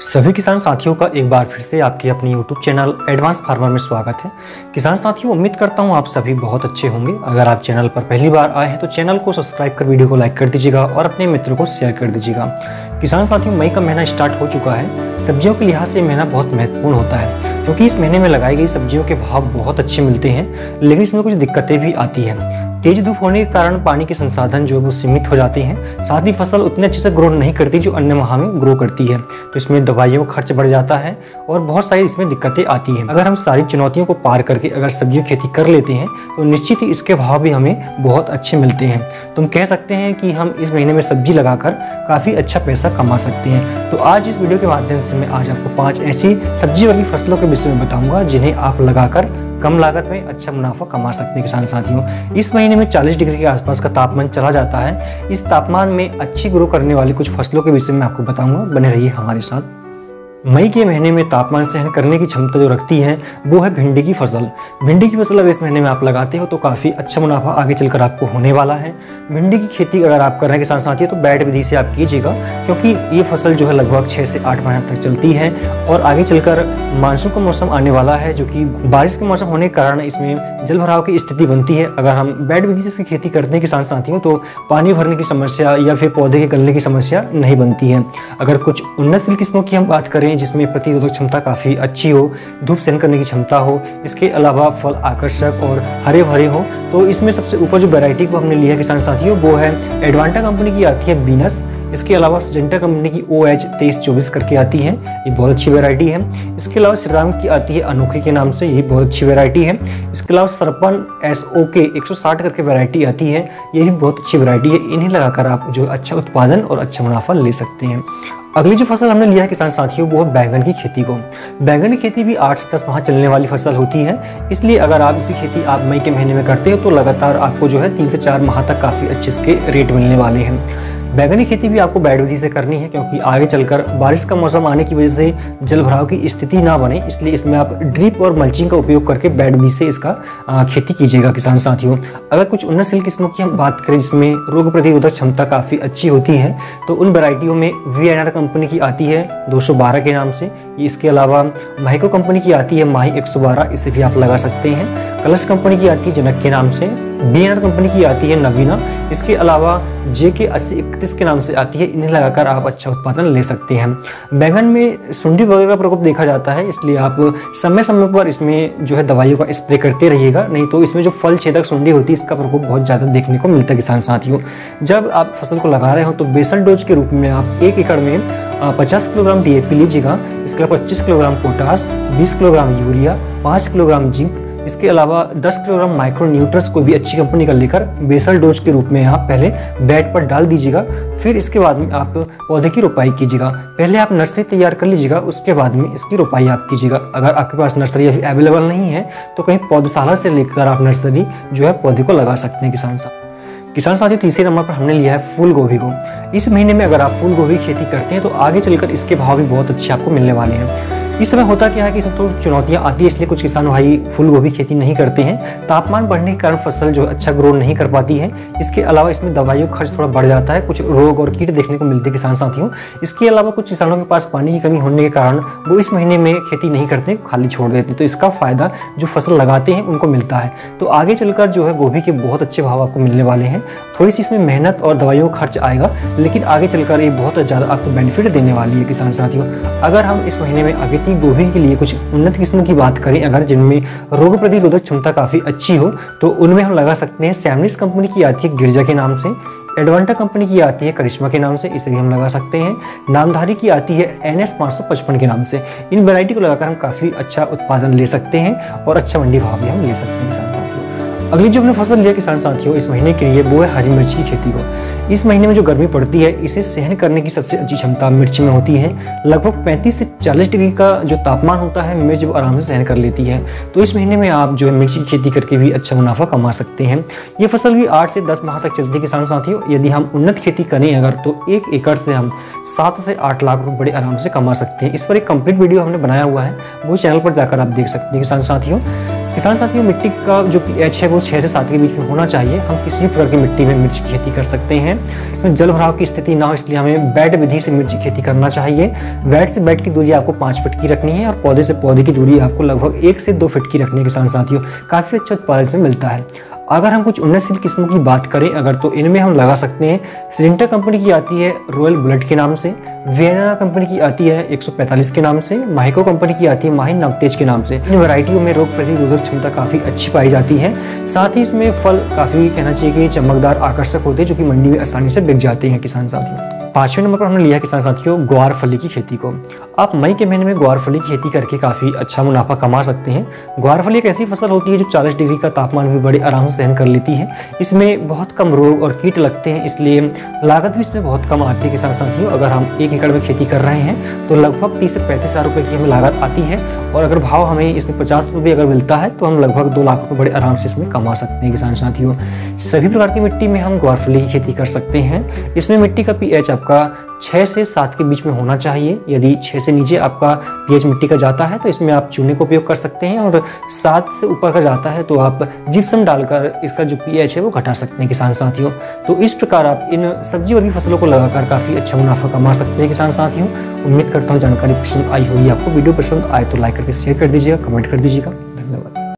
सभी किसान साथियों का एक बार फिर से आपके अपने YouTube चैनल एडवांस फार्मर में स्वागत है। किसान साथियों, उम्मीद करता हूं आप सभी बहुत अच्छे होंगे। अगर आप चैनल पर पहली बार आए हैं तो चैनल को सब्सक्राइब कर वीडियो को लाइक कर दीजिएगा और अपने मित्रों को शेयर कर दीजिएगा। किसान साथियों, मई का महीना स्टार्ट हो चुका है। सब्जियों के लिहाज से ये महीना बहुत महत्वपूर्ण होता है क्योंकि इस महीने में लगाई गई सब्जियों के भाव बहुत अच्छे मिलते हैं, लेकिन इसमें कुछ दिक्कतें भी आती हैं। तेज धूप होने के कारण पानी के संसाधन जो है वो सीमित हो जाते हैं, साथ ही फसल उतने अच्छे से ग्रो नहीं करती जो अन्य माह में ग्रो करती है। तो इसमें दवाइयों का खर्च बढ़ जाता है और बहुत सारी इसमें दिक्कतें आती हैं। अगर हम सारी चुनौतियों को पार करके अगर सब्जियों की खेती कर लेते हैं तो निश्चित ही इसके भाव भी हमें बहुत अच्छे मिलते हैं। तो हम कह सकते हैं कि हम इस महीने में सब्जी लगाकर काफ़ी अच्छा पैसा कमा सकते हैं। तो आज इस वीडियो के माध्यम से मैं आज आपको 5 ऐसी सब्जी वाली फसलों के विषय में बताऊंगा जिन्हें आप लगाकर कम लागत में अच्छा मुनाफा कमा सकते हैं। किसान साथियों, इस महीने में 40 डिग्री के आसपास का तापमान चला जाता है। इस तापमान में अच्छी ग्रो करने वाली कुछ फसलों के विषय में आपको बताऊंगा, बने रहिए हमारे साथ। मई के महीने में तापमान सहन करने की क्षमता जो रखती है वो है भिंडी की फसल। भिंडी की फसल अगर इस महीने में आप लगाते हो तो काफ़ी अच्छा मुनाफा आगे चलकर आपको होने वाला है। भिंडी की खेती अगर आप कर रहे हैं किसान साथियों तो बैड विधि से आप कीजिएगा, क्योंकि ये फसल जो है लगभग 6 से 8 महीने तक चलती है और आगे चलकर मानसून का मौसम आने वाला है, जो कि बारिश का मौसम होने के कारण इसमें जल भराव की स्थिति बनती है। अगर हम बैड विधि से खेती करते हैं किसान साथियों तो पानी भरने की समस्या या फिर पौधे के गलने की समस्या नहीं बनती है। अगर कुछ उन्नतशील किस्मों की हम बात करें जिसमें प्रतिरोधक क्षमता काफ़ी अच्छी हो, धूप सहन करने की क्षमता हो, इसके अलावा फल आकर्षक और हरे भरे हो, तो इसमें सबसे ऊपर जो वैरायटी को हमने लिया किसान साथियों वो है एडवांटा कंपनी की आती है बीनस। इसके अलावा सिजेंटा कंपनी की OH 2324 करके आती है, ये बहुत अच्छी वैरायटी है। इसके अलावा श्रीराम की आती है अनोखी के नाम से, ये बहुत अच्छी वैरायटी है। इसके अलावा सरपन SOK 160 करके वैरायटी आती है, ये भी बहुत अच्छी वैरायटी है। इन्हें लगाकर आप जो अच्छा उत्पादन और अच्छा मुनाफा ले सकते हैं। अगली जो फसल हमने लिया है किसान साथियों वो है बैंगन की खेती को। बैंगन की खेती भी 8 से 10 माह चलने वाली फसल होती है, इसलिए अगर आप इसी खेती आप मई के महीने में करते हो तो लगातार आपको जो है 3 से 4 माह तक काफ़ी अच्छे इसके रेट मिलने वाले हैं। बैंगन की खेती भी आपको बैड विधि से करनी है, क्योंकि आगे चलकर बारिश का मौसम आने की वजह से जल भराव की स्थिति ना बने, इसलिए इसमें आप ड्रिप और मल्चिंग का उपयोग करके बैड विधि से इसका खेती कीजिएगा किसान साथियों। अगर कुछ उन्नतशील किस्मों की हम बात करें जिसमें रोग प्रतिरोधक क्षमता काफ़ी अच्छी होती है तो उन वैरायटियों में VNR कंपनी की आती है 212 के नाम से। इसके अलावा माहिको कंपनी की आती है माही 112, इसे भी आप लगा सकते हैं। कलश कंपनी की आती है जनक के नाम से। BNR कंपनी की आती है नवीना। इसके अलावा JK 8031 के नाम से आती है, इन्हें लगाकर आप अच्छा उत्पादन ले सकते हैं। बैंगन में सुंडी वगैरह का प्रकोप देखा जाता है, इसलिए आप समय समय पर इसमें जो है दवाइयों का स्प्रे करते रहिएगा, नहीं तो इसमें जो फल छेदक सुंडी होती है इसका प्रकोप बहुत ज़्यादा देखने को मिलता है किसान साथियों। जब आप फसल को लगा रहे हो तो बेसल डोज के रूप में आप 1 एकड़ में 50 किलोग्राम DAP लीजिएगा। इसके अलावा 25 kilogram potash, 20 kilogram urea, 5 kilogram zinc, इसके अलावा 10 किलोग्राम माइक्रो न्यूट्रस कोई भी अच्छी कंपनी का लेकर बेसल डोज के रूप में आप पहले बेड पर डाल दीजिएगा। फिर इसके बाद में आप पौधे की रोपाई कीजिएगा। पहले आप नर्सरी तैयार कर लीजिएगा, उसके बाद में इसकी रोपाई आप कीजिएगा। अगर आपके पास नर्सरी अभी अवेलेबल नहीं है तो कहीं पौधशाला से लेकर आप नर्सरी जो है पौधे को लगा सकते हैं किसान साथियों। तीसरे नंबर पर हमने लिया है फूल गोभी को। इस महीने में अगर आप फूल गोभी की खेती करते हैं तो आगे चलकर इसके भाव भी बहुत अच्छे आपको मिलने वाले हैं। इस समय होता क्या है कि इसमें थोड़ी चुनौतियां आती है, इसलिए कुछ किसान भाई फूल गोभी खेती नहीं करते हैं। तापमान बढ़ने के कारण फसल जो अच्छा ग्रो नहीं कर पाती है। इसके अलावा इसमें दवाइयों का खर्च थोड़ा बढ़ जाता है, कुछ रोग और कीट देखने को मिलते हैं किसान साथियों। इसके अलावा कुछ किसानों के पास पानी की कमी होने के कारण वो इस महीने में खेती नहीं करते, खाली छोड़ देते, तो इसका फायदा जो फसल लगाते हैं उनको मिलता है। तो आगे चलकर जो है गोभी के बहुत अच्छे भाव आपको मिलने वाले हैं। थोड़ी सी इसमें मेहनत और दवाइयों का खर्च आएगा, लेकिन आगे चलकर ये बहुत ज़्यादा आपको बेनिफिट देने वाली है किसान साथियों। अगर हम इस महीने में अगेती गोभी के लिए कुछ उन्नत किस्म की बात करें, अगर जिनमें रोग प्रतिरोधक क्षमता काफ़ी अच्छी हो तो उनमें हम लगा सकते हैं सैमलिस कंपनी की आती है गिरजा के नाम से। एडवांटा कंपनी की आती है करिश्मा के नाम से, इसे भी हम लगा सकते हैं। नामधारी की आती है NS 555 के नाम से। इन वैरायटी को लगाकर हम काफ़ी अच्छा उत्पादन ले सकते हैं और अच्छा मंडी भाव भी हम ले सकते हैं किसान साथियों। अगली जो हमने फसल लिया किसान साथियों इस महीने के लिए वो है हरी मिर्च की खेती को। इस महीने में जो गर्मी पड़ती है इसे सहन करने की सबसे अच्छी क्षमता मिर्च में होती है। लगभग 35 से 40 डिग्री का जो तापमान होता है मिर्च वो आराम से सहन कर लेती है। तो इस महीने में आप जो है मिर्च की खेती करके भी अच्छा मुनाफा कमा सकते हैं। ये फसल भी 8 से 10 माह तक चलती है किसान साथियों। यदि हम उन्नत खेती करें अगर तो 1 एकड़ से हम 7 से 8 लाख रुपए बड़े आराम से कमा सकते हैं। इस पर एक कंप्लीट वीडियो हमने बनाया हुआ है, वो चैनल पर जाकर आप देख सकते हैं किसान साथियों। किसान साथियों, मिट्टी का जो pH है वो 6 से 7 के बीच में होना चाहिए। हम किसी प्रकार की मिट्टी में मिर्च की खेती कर सकते हैं। इसमें जल भराव की स्थिति ना हो, इसलिए हमें बेड विधि से मिर्च की खेती करना चाहिए। बेड से बेड की दूरी आपको 5 फीट की रखनी है और पौधे से पौधे की दूरी आपको लगभग 1 से 2 फीट की रखनी है। किसान साथियों, काफ़ी अच्छा उत्पादन इसमें मिलता है। अगर हम कुछ उन्नतशील किस्मों की बात करें अगर, तो इनमें हम लगा सकते हैं, सिजेंटा कंपनी की आती है रॉयल बुलेट के नाम से, वियना कंपनी की आती है 145 के नाम से, माहिको कंपनी की आती है माही नवतेज के नाम से। इन वैरायटियों में रोग प्रतिरोधक क्षमता काफ़ी अच्छी पाई जाती है। साथ ही इसमें फल काफ़ी कहना चाहिए कि चमकदार, आकर्षक होते हैं, जो कि मंडी में आसानी से बिक जाते हैं। किसान साथियों, 5वें नंबर पर हमने लिया किसान साथियों ग्वार फली की खेती को। आप मई के महीने में ग्वार फली की खेती करके काफ़ी अच्छा मुनाफा कमा सकते हैं। ग्वार फली एक ऐसी फसल होती है जो 40 डिग्री का तापमान भी बड़े आराम से सहन कर लेती है। इसमें बहुत कम रोग और कीट लगते हैं, इसलिए लागत भी इसमें बहुत कम आती है। किसान साथियों, अगर हम 1 एकड़ में खेती कर रहे हैं तो लगभग 30 से 35 हज़ार रुपये की हमें लागत आती है, और अगर भाव हमें इसमें 50 रुपये अगर मिलता है तो हम लगभग 2 लाख रुपये बड़े आराम से इसमें कमा सकते हैं। किसान साथियों, सभी प्रकार की मिट्टी में हम ग्वार फली की खेती कर सकते हैं। इसमें मिट्टी का pH आपका 6 से 7 के बीच में होना चाहिए। यदि 6 से नीचे आपका pH मिट्टी का जाता है तो इसमें आप चूने का उपयोग कर सकते हैं, और 7 से ऊपर का जाता है तो आप जिप्सम डालकर इसका जो pH है वो घटा सकते हैं। किसान साथियों, तो इस प्रकार आप इन सब्जी वर्गी फसलों को लगाकर काफ़ी अच्छा मुनाफा कमा सकते हैं। किसान साथियों, उम्मीद करता हूँ जानकारी पसंद आई होगी आपको। वीडियो पसंद आए तो लाइक करके शेयर कर दीजिएगा, कमेंट कर दीजिएगा।